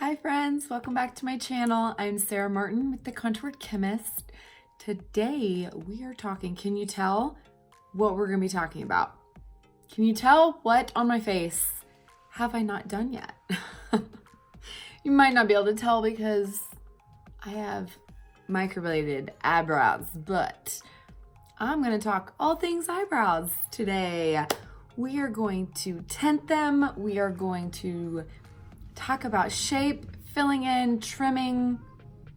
Hi friends, welcome back to my channel. I'm Sarah Martin with the Contoured Chemist. Today we are talking, can you tell what we're gonna be talking about? Can you tell what on my face have I not done yet? You might not be able to tell because I have microbladed eyebrows, but I'm gonna talk all things eyebrows today. We are going to tint them. We are going to talk about shape, filling in, trimming,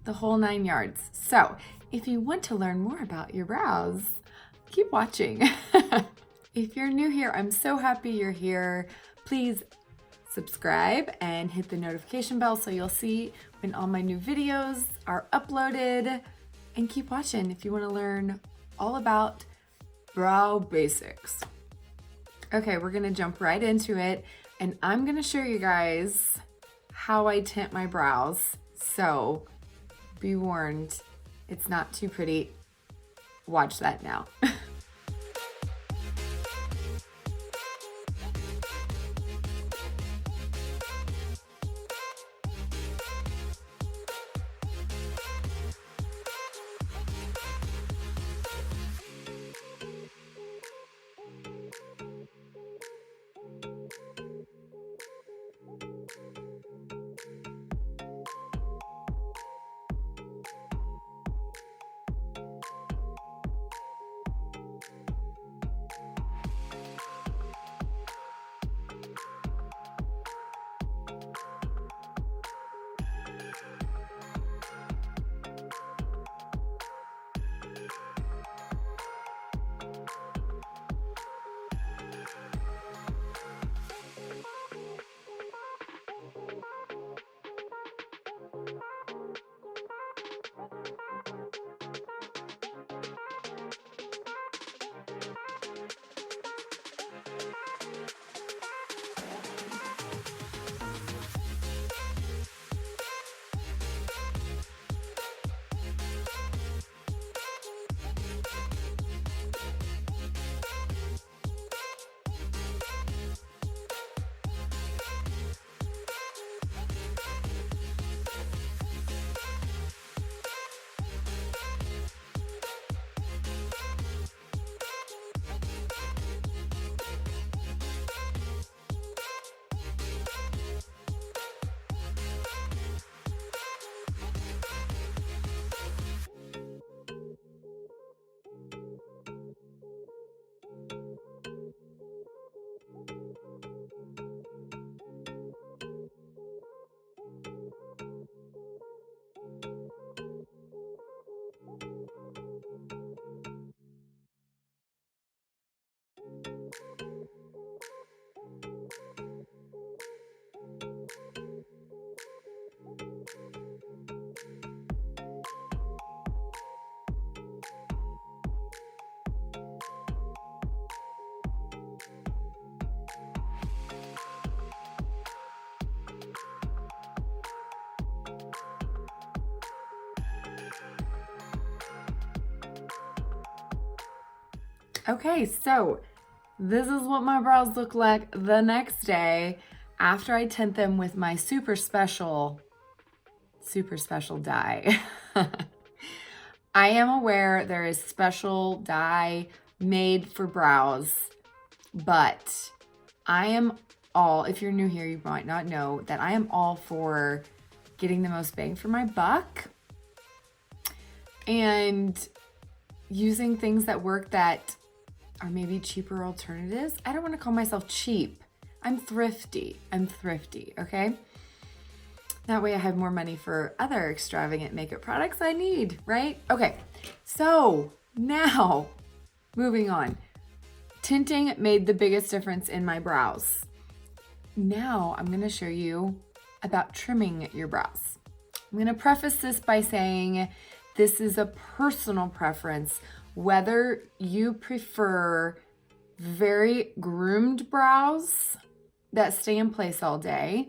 the whole 9 yards. So if you want to learn more about your brows, keep watching. If you're new here, I'm so happy you're here. Please subscribe and hit the notification bell so you'll see when all my new videos are uploaded, and keep watching if you want to learn all about brow basics. Okay, we're gonna jump right into it, and I'm gonna show you guys how I tint my brows. So be warned, it's not too pretty. Watch that now. Okay, so this is what my brows look like the next day after I tint them with my super special dye. I am aware there is special dye made for brows, but I am all, if you're new here, you might not know that I am all for getting the most bang for my buck and using things that work that are maybe cheaper alternatives. I don't want to call myself cheap. I'm thrifty, okay? That way I have more money for other extravagant makeup products I need, right? Okay, so now moving on. Tinting made the biggest difference in my brows. Now I'm gonna show you about trimming your brows. I'm gonna preface this by saying this is a personal preference, whether you prefer very groomed brows that stay in place all day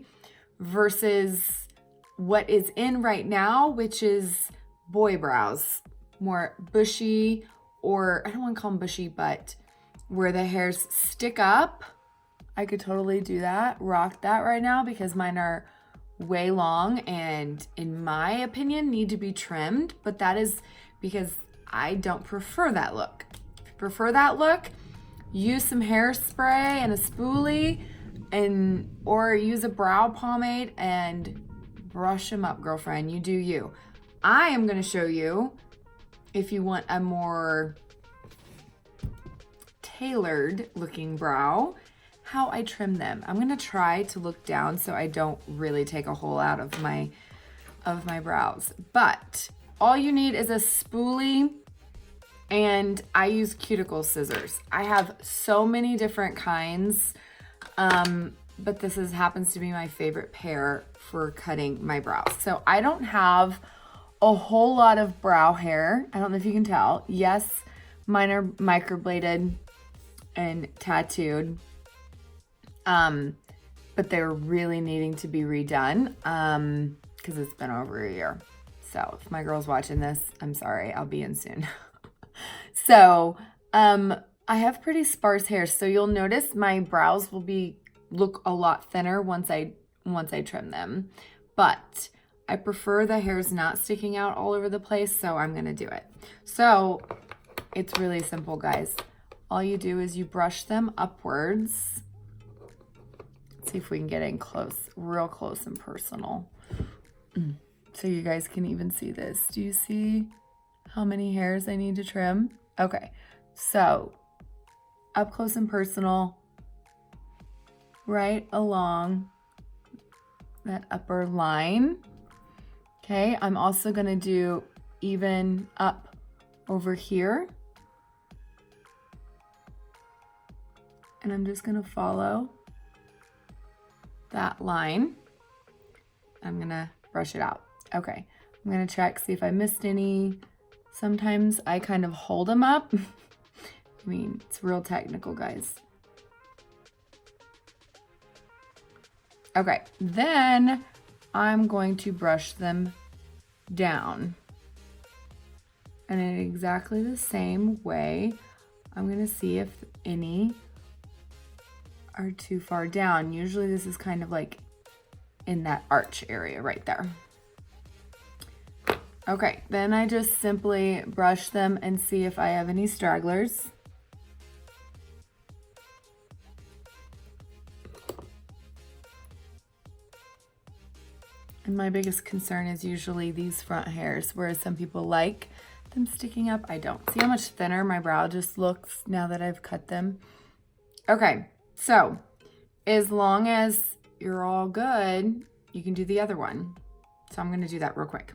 versus what is in right now, which is boy brows, more bushy, or I don't want to call them bushy, but where the hairs stick up. I could totally do that, rock that right now because mine are way long and, in my opinion, need to be trimmed, but that is because I don't prefer that look. If you prefer that look, use some hairspray and a spoolie, or use a brow pomade and brush them up, girlfriend. You do you. I am going to show you, if you want a more tailored looking brow, how I trim them. I'm going to try to look down so I don't really take a hole out of my brows. But all you need is a spoolie, and I use cuticle scissors. I have so many different kinds, but this happens to be my favorite pair for cutting my brows. So I don't have a whole lot of brow hair. I don't know if you can tell. Yes, mine are microbladed and tattooed, but they're really needing to be redone because it's been over a year. So if my girl's watching this, I'm sorry, I'll be in soon. So I have pretty sparse hair, so you'll notice my brows will look a lot thinner once I trim them, but I prefer the hairs not sticking out all over the place, so I'm gonna do it. So it's really simple, guys. All you do is you brush them upwards. Let's see if we can get in close, real close and personal. So you guys can even see this. Do you see how many hairs I need to trim? Okay, so up close and personal, right along that upper line. Okay, I'm also gonna do even up over here. And I'm just gonna follow that line. I'm gonna brush it out. Okay, I'm gonna check, see if I missed any. Sometimes I kind of hold them up. I mean, it's real technical, guys. Okay, then I'm going to brush them down. And in exactly the same way, I'm gonna see if any are too far down. Usually this is kind of like in that arch area right there. Okay, then I just simply brush them and see if I have any stragglers. And my biggest concern is usually these front hairs, whereas some people like them sticking up. I don't. See how much thinner my brow just looks now that I've cut them? Okay, so as long as you're all good, you can do the other one. So I'm going to do that real quick.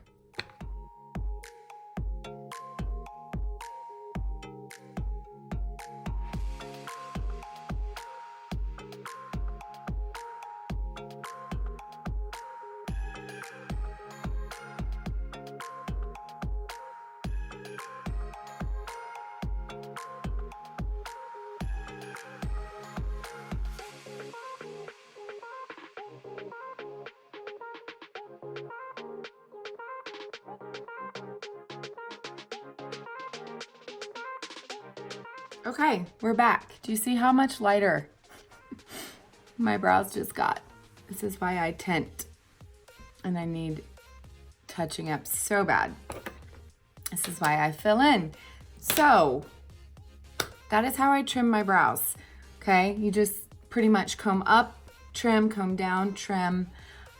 Okay, we're back. Do you see how much lighter my brows just got? This is why I tint, and I need touching up so bad. This is why I fill in. So that is how I trim my brows. Okay, you just pretty much comb up, trim, comb down, trim,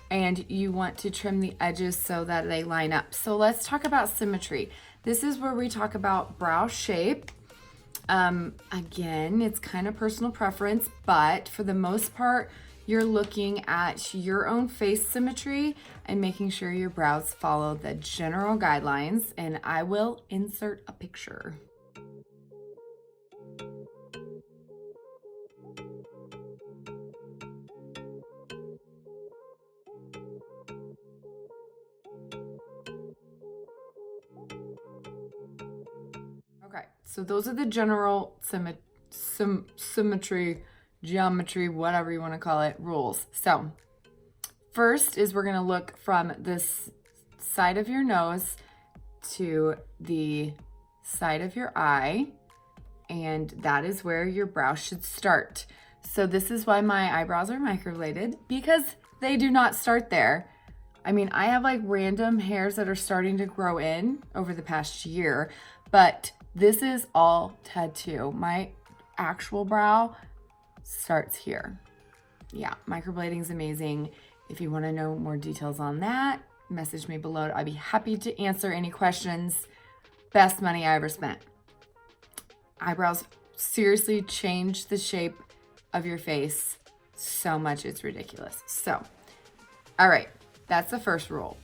and you want to trim the edges so that they line up. So let's talk about symmetry. This is where we talk about brow shape. Again, it's kind of personal preference, but for the most part, you're looking at your own face symmetry and making sure your brows follow the general guidelines, and I will insert a picture. Okay, so those are the general symmetry, geometry, whatever you want to call it, rules. So first is we're going to look from this side of your nose to the side of your eye, and that is where your brow should start. So this is why my eyebrows are microbladed, because they do not start there. I mean, I have like random hairs that are starting to grow in over the past year, but this is all tattoo. My actual brow starts here. Yeah, microblading is amazing. If you want to know more details on that, message me below. I'd be happy to answer any questions. Best money I ever spent. Eyebrows seriously change the shape of your face so much, it's ridiculous. So, all right, that's the first rule.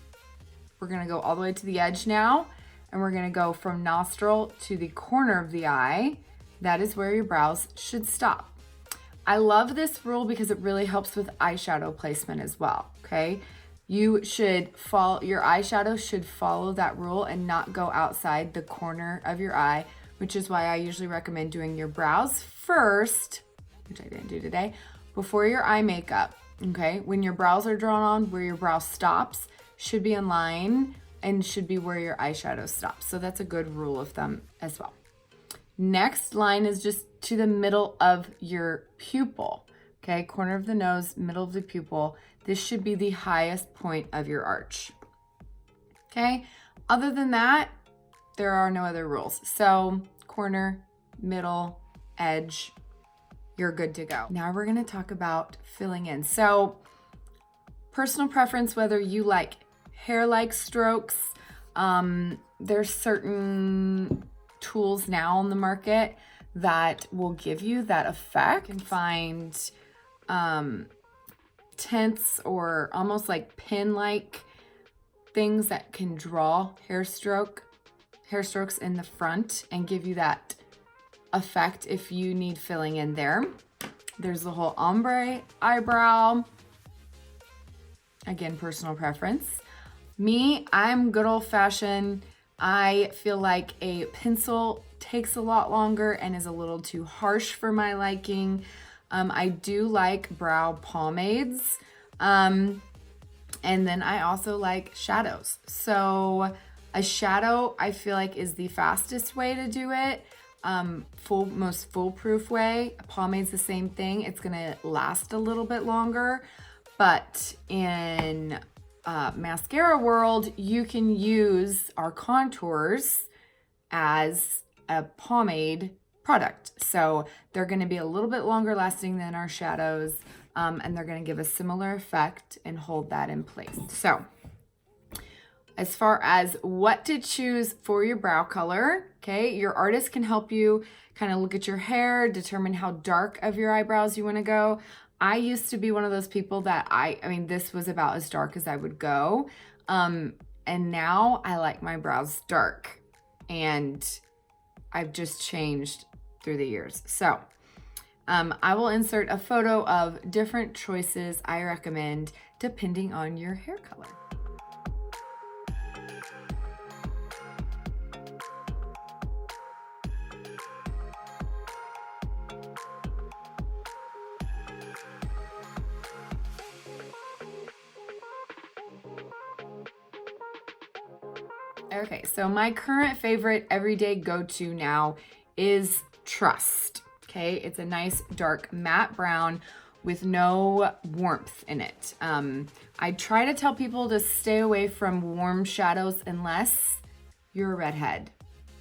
We're gonna go all the way to the edge now, and we're gonna go from nostril to the corner of the eye. That is where your brows should stop. I love this rule because it really helps with eyeshadow placement as well, okay? Your eyeshadow should follow that rule and not go outside the corner of your eye, which is why I usually recommend doing your brows first, which I didn't do today, before your eye makeup, okay? When your brows are drawn on, where your brow stops should be in line and should be where your eyeshadow stops. So that's a good rule of thumb as well. Next line is just to the middle of your pupil, okay? Corner of the nose, middle of the pupil. This should be the highest point of your arch, okay? Other than that, there are no other rules. So corner, middle, edge, you're good to go. Now we're gonna talk about filling in. So personal preference, whether you like hair-like strokes, there's certain tools now on the market that will give you that effect. You can find tints or almost like pin-like things that can draw hair strokes in the front and give you that effect if you need filling in there. There's the whole ombre eyebrow. Again, personal preference. Me, I'm good old-fashioned. I feel like a pencil takes a lot longer and is a little too harsh for my liking. I do like brow pomades. And then I also like shadows. So a shadow, I feel like, is the fastest way to do it. Most foolproof way. A pomade's the same thing. It's gonna last a little bit longer. But in mascara world, you can use our contours as a pomade product. So they're gonna be a little bit longer lasting than our shadows, and they're gonna give a similar effect and hold that in place. So as far as what to choose for your brow color, okay, your artist can help you kind of look at your hair, determine how dark of your eyebrows you wanna go. I used to be one of those people that I mean, this was about as dark as I would go. And now I like my brows dark, and I've just changed through the years. So I will insert a photo of different choices I recommend depending on your hair color. Okay, so my current favorite everyday go-to now is Trust. Okay, it's a nice dark matte brown with no warmth in it. I try to tell people to stay away from warm shadows unless you're a redhead.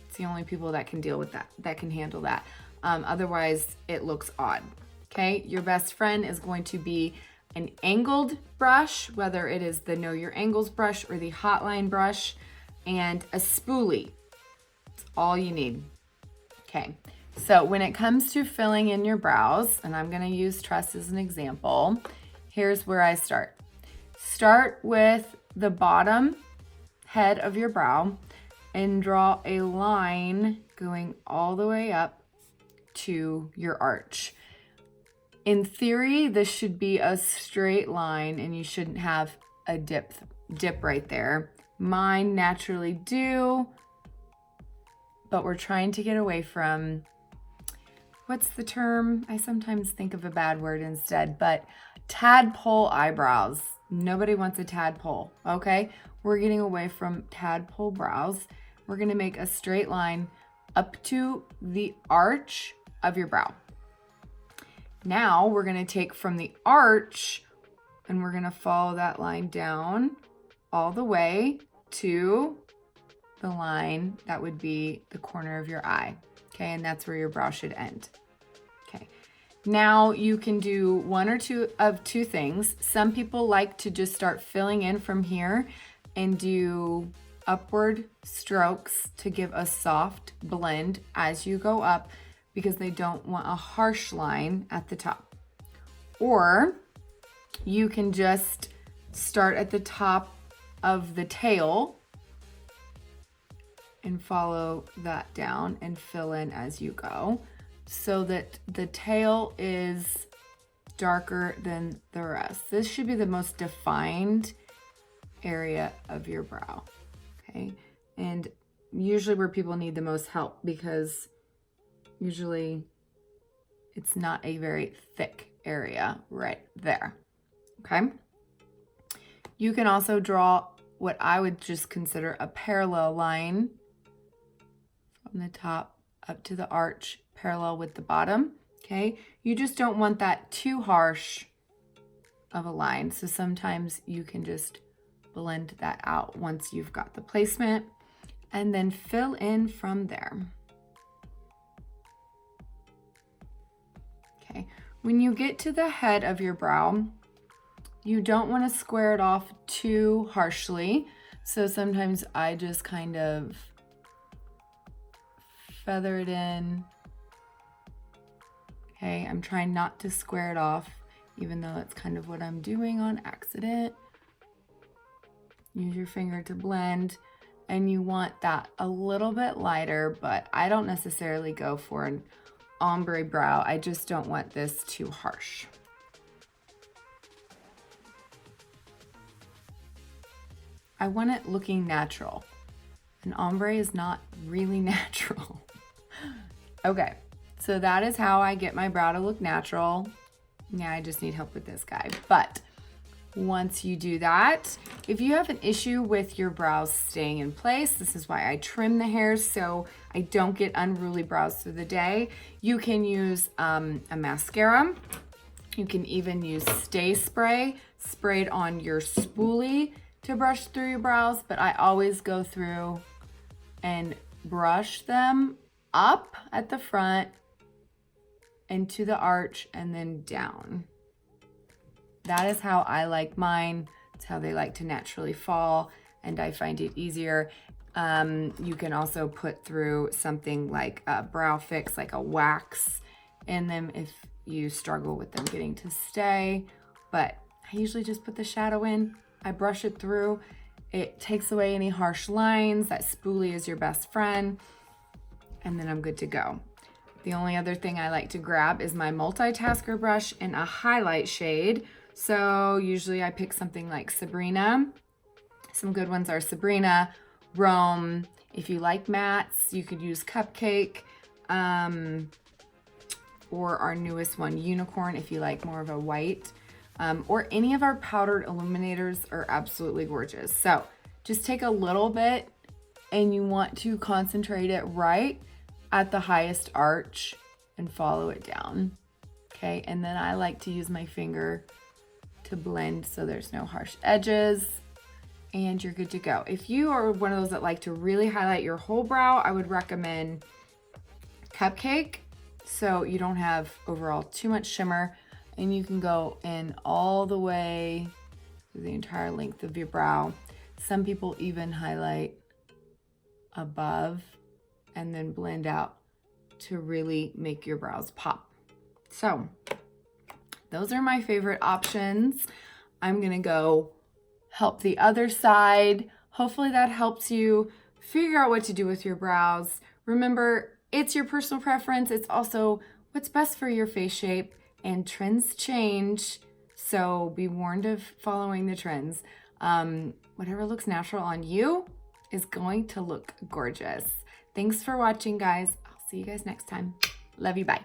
It's the only people that can deal with that, that can handle that. Otherwise, it looks odd. Okay, your best friend is going to be an angled brush, whether it is the Know Your Angles brush or the Hotline brush, and a spoolie. That's all you need. Okay, so when it comes to filling in your brows, and I'm gonna use Trust as an example, here's where I start. Start with the bottom head of your brow and draw a line going all the way up to your arch. In theory, this should be a straight line and you shouldn't have a dip right there. Mine naturally do, but we're trying to get away from, what's the term? I sometimes think of a bad word instead, but tadpole eyebrows. Nobody wants a tadpole, okay? We're getting away from tadpole brows. We're gonna make a straight line up to the arch of your brow. Now we're gonna take from the arch and we're gonna follow that line down all the way to the line that would be the corner of your eye. Okay, and that's where your brow should end. Okay, now you can do one or two things. Some people like to just start filling in from here and do upward strokes to give a soft blend as you go up because they don't want a harsh line at the top. Or you can just start at the top of the tail and follow that down and fill in as you go so that the tail is darker than the rest. This should be the most defined area of your brow, okay? And usually where people need the most help because usually it's not a very thick area right there, okay? You can also draw what I would just consider a parallel line from the top up to the arch, parallel with the bottom, okay? You just don't want that too harsh of a line. So sometimes you can just blend that out once you've got the placement and then fill in from there. Okay, when you get to the head of your brow, you don't want to square it off too harshly. So sometimes I just kind of feather it in. Okay, I'm trying not to square it off, even though that's kind of what I'm doing on accident. Use your finger to blend, and you want that a little bit lighter, but I don't necessarily go for an ombre brow. I just don't want this too harsh. I want it looking natural. An ombre is not really natural. Okay, so that is how I get my brow to look natural. Yeah, I just need help with this guy. But once you do that, if you have an issue with your brows staying in place, this is why I trim the hairs so I don't get unruly brows through the day. You can use a mascara. You can even use Stay Spray sprayed on your spoolie to brush through your brows, but I always go through and brush them up at the front into the arch and then down. That is how I like mine. It's how they like to naturally fall, and I find it easier. You can also put through something like a brow fix, like a wax in them if you struggle with them getting to stay. But I usually just put the shadow in, I brush it through. It takes away any harsh lines. That spoolie is your best friend, and then I'm good to go. The only other thing I like to grab is my Multitasker brush in a highlight shade. So usually I pick something like Sabrina. Some good ones are Sabrina, Rome. If you like mattes, you could use Cupcake, or our newest one, Unicorn, if you like more of a white. Or any of our powdered illuminators are absolutely gorgeous. So just take a little bit and you want to concentrate it right at the highest arch and follow it down. Okay, and then I like to use my finger to blend so there's no harsh edges, and you're good to go. If you are one of those that like to really highlight your whole brow, I would recommend Cupcake so you don't have overall too much shimmer, and you can go in all the way through the entire length of your brow. Some people even highlight above and then blend out to really make your brows pop. So those are my favorite options. I'm gonna go help the other side. Hopefully that helps you figure out what to do with your brows. Remember, it's your personal preference. It's also what's best for your face shape, and trends change. So be warned of following the trends. Whatever looks natural on you is going to look gorgeous. Thanks for watching, guys. I'll see you guys next time. Love you, bye.